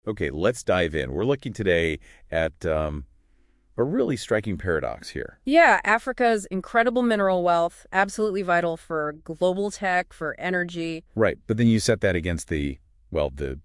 Okay, let's dive in. We're looking today at a really striking paradox here. Yeah, Africa's incredible mineral wealth, absolutely vital for global tech, for energy. Right, but then you set that against the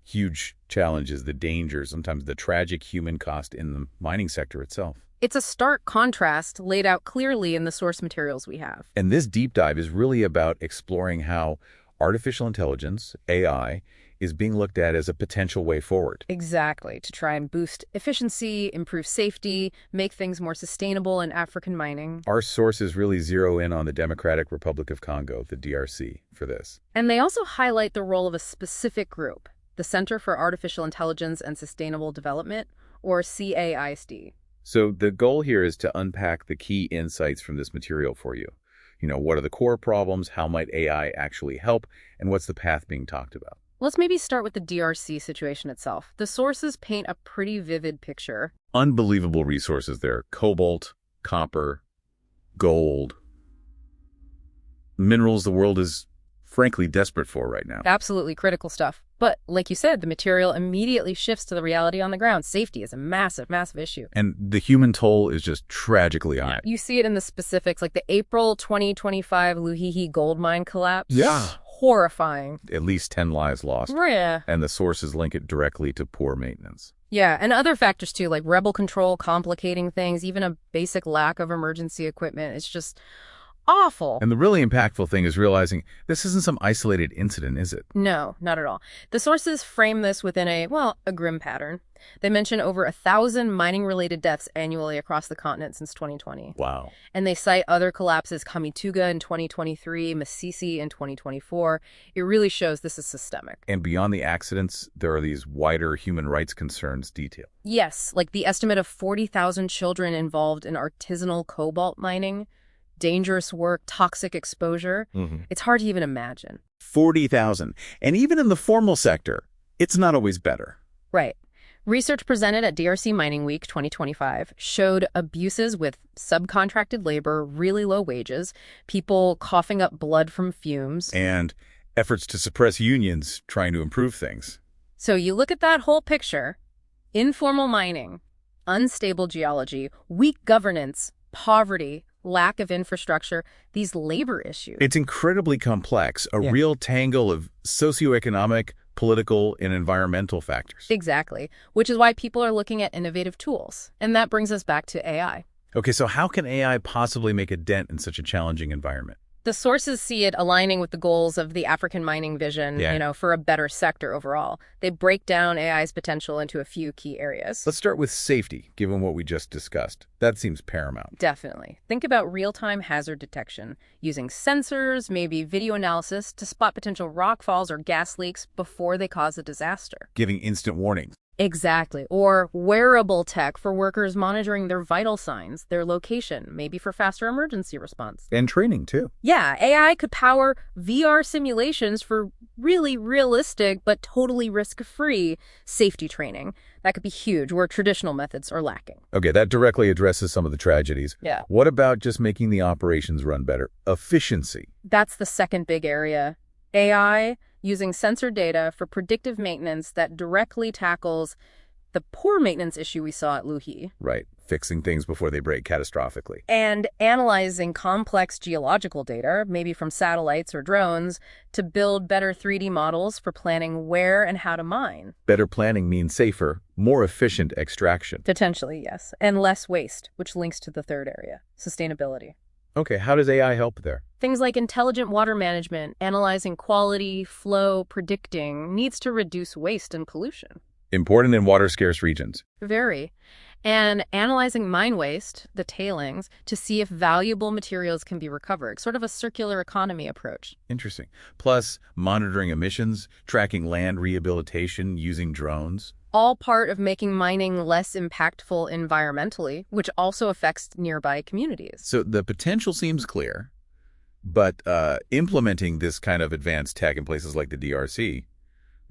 huge challenges, the dangers, sometimes the tragic human cost in the mining sector itself. It's a stark contrast laid out clearly in the source materials we have. And this deep dive is really about exploring how artificial intelligence, AI, is being looked at as a potential way forward. Exactly, to try and boost efficiency, improve safety, make things more sustainable in African mining. Our sources really zero in on the Democratic Republic of Congo, the DRC, for this. And they also highlight the role of a specific group, the Center for Artificial Intelligence and Sustainable Development, or CAISD. So the goal here is to unpack the key insights from this material for you. What are the core problems, how might AI actually help, and what's the path being talked about? Let's maybe start with the DRC situation itself. The sources paint a pretty vivid picture. Unbelievable resources there. Cobalt, copper, gold. Minerals the world is frankly desperate for right now. Absolutely critical stuff. But like you said, the material immediately shifts to the reality on the ground. Safety is a massive, massive issue. And the human toll is just tragically high. You see it in the specifics, like the April 2025 Luhihi gold mine collapse. Yeah. Horrifying. At least 10 lives lost. Yeah. And the sources link it directly to poor maintenance. Yeah, and other factors too, like rebel control, complicating things, even a basic lack of emergency equipment. It's just awful. And the really impactful thing is realizing this isn't some isolated incident, is it? No, not at all. The sources frame this within a grim pattern. They mention over 1,000 mining-related deaths annually across the continent since 2020. Wow. And they cite other collapses, Kamituga in 2023, Masisi in 2024. It really shows this is systemic. And beyond the accidents, there are these wider human rights concerns detailed. Yes, like the estimate of 40,000 children involved in artisanal cobalt mining, dangerous work, toxic exposure. It's hard to even imagine. 40,000. And even in the formal sector, it's not always better. Right. Research presented at DRC Mining Week 2025 showed abuses with subcontracted labor, really low wages, people coughing up blood from fumes. And efforts to suppress unions trying to improve things. So you look at that whole picture: informal mining, unstable geology, weak governance, poverty, lack of infrastructure, these labor issues. It's incredibly complex, a real tangle of socioeconomic, political, and environmental factors. Exactly, which is why people are looking at innovative tools. And that brings us back to AI. Okay, so how can AI possibly make a dent in such a challenging environment? The sources see it aligning with the goals of the African mining vision, for a better sector overall. They break down AI's potential into a few key areas. Let's start with safety, given what we just discussed. That seems paramount. Definitely. Think about real-time hazard detection, using sensors, maybe video analysis, to spot potential rock falls or gas leaks before they cause a disaster. Giving instant warnings. Exactly. Or wearable tech for workers monitoring their vital signs, their location, maybe for faster emergency response. And training, too. Yeah, AI could power VR simulations for really realistic but totally risk-free safety training. That could be huge, where traditional methods are lacking. Okay, that directly addresses some of the tragedies. Yeah. What about just making the operations run better? Efficiency. That's the second big area. AI using sensor data for predictive maintenance that directly tackles the poor maintenance issue we saw at Luhi. Right, fixing things before they break catastrophically. And analyzing complex geological data, maybe from satellites or drones, to build better 3D models for planning where and how to mine. Better planning means safer, more efficient extraction. Potentially, yes. And less waste, which links to the third area, sustainability. Okay, how does AI help there? Things like intelligent water management, analyzing quality, flow, predicting, needs to reduce waste and pollution. Important in water-scarce regions. Very. And analyzing mine waste, the tailings, to see if valuable materials can be recovered. Sort of a circular economy approach. Interesting. Plus, monitoring emissions, tracking land rehabilitation using drones. All part of making mining less impactful environmentally, which also affects nearby communities. So the potential seems clear, but implementing this kind of advanced tech in places like the DRC,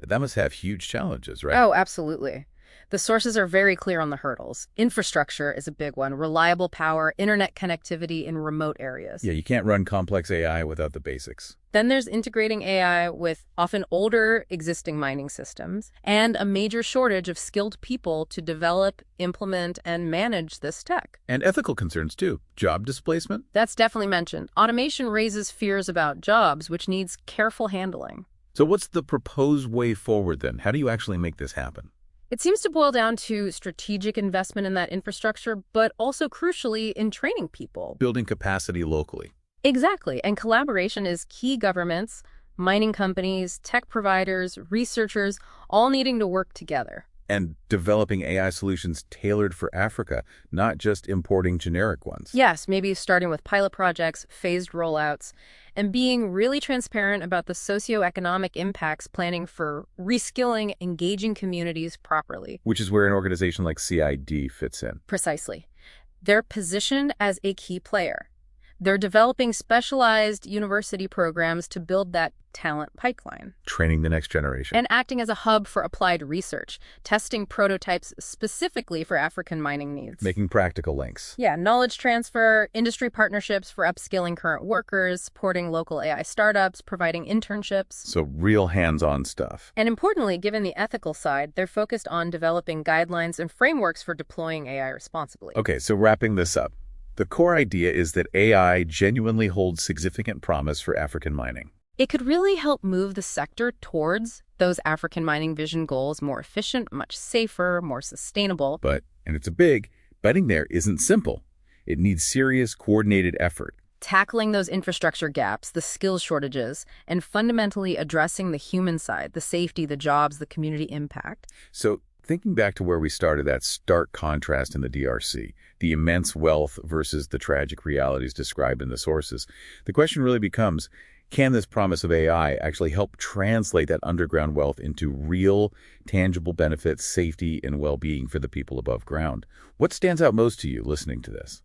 that must have huge challenges, right? Oh, absolutely. The sources are very clear on the hurdles. Infrastructure is a big one, reliable power, internet connectivity in remote areas. Yeah, you can't run complex AI without the basics. Then there's integrating AI with often older existing mining systems and a major shortage of skilled people to develop, implement, and manage this tech. And ethical concerns, too. Job displacement? That's definitely mentioned. Automation raises fears about jobs, which needs careful handling. So what's the proposed way forward, then? How do you actually make this happen? It seems to boil down to strategic investment in that infrastructure, but also crucially in training people. Building capacity locally. Exactly. And collaboration is key. Governments, mining companies, tech providers, researchers, all needing to work together. And developing AI solutions tailored for Africa, not just importing generic ones. Yes, maybe starting with pilot projects, phased rollouts, and being really transparent about the socioeconomic impacts, planning for reskilling, engaging communities properly. Which is where an organization like CID fits in. Precisely. They're positioned as a key player. They're developing specialized university programs to build that talent pipeline. Training the next generation. And acting as a hub for applied research, testing prototypes specifically for African mining needs. Making practical links. Yeah, knowledge transfer, industry partnerships for upskilling current workers, supporting local AI startups, providing internships. So real hands-on stuff. And importantly, given the ethical side, they're focused on developing guidelines and frameworks for deploying AI responsibly. Okay, so wrapping this up. The core idea is that AI genuinely holds significant promise for African mining. It could really help move the sector towards those African mining vision goals, more efficient, much safer, more sustainable. But, and it's a big, betting there isn't simple. It needs serious, coordinated effort. Tackling those infrastructure gaps, the skills shortages, and fundamentally addressing the human side, the safety, the jobs, the community impact. So, thinking back to where we started, that stark contrast in the DRC, the immense wealth versus the tragic realities described in the sources, the question really becomes, can this promise of AI actually help translate that underground wealth into real, tangible benefits, safety, and well-being for the people above ground? What stands out most to you listening to this?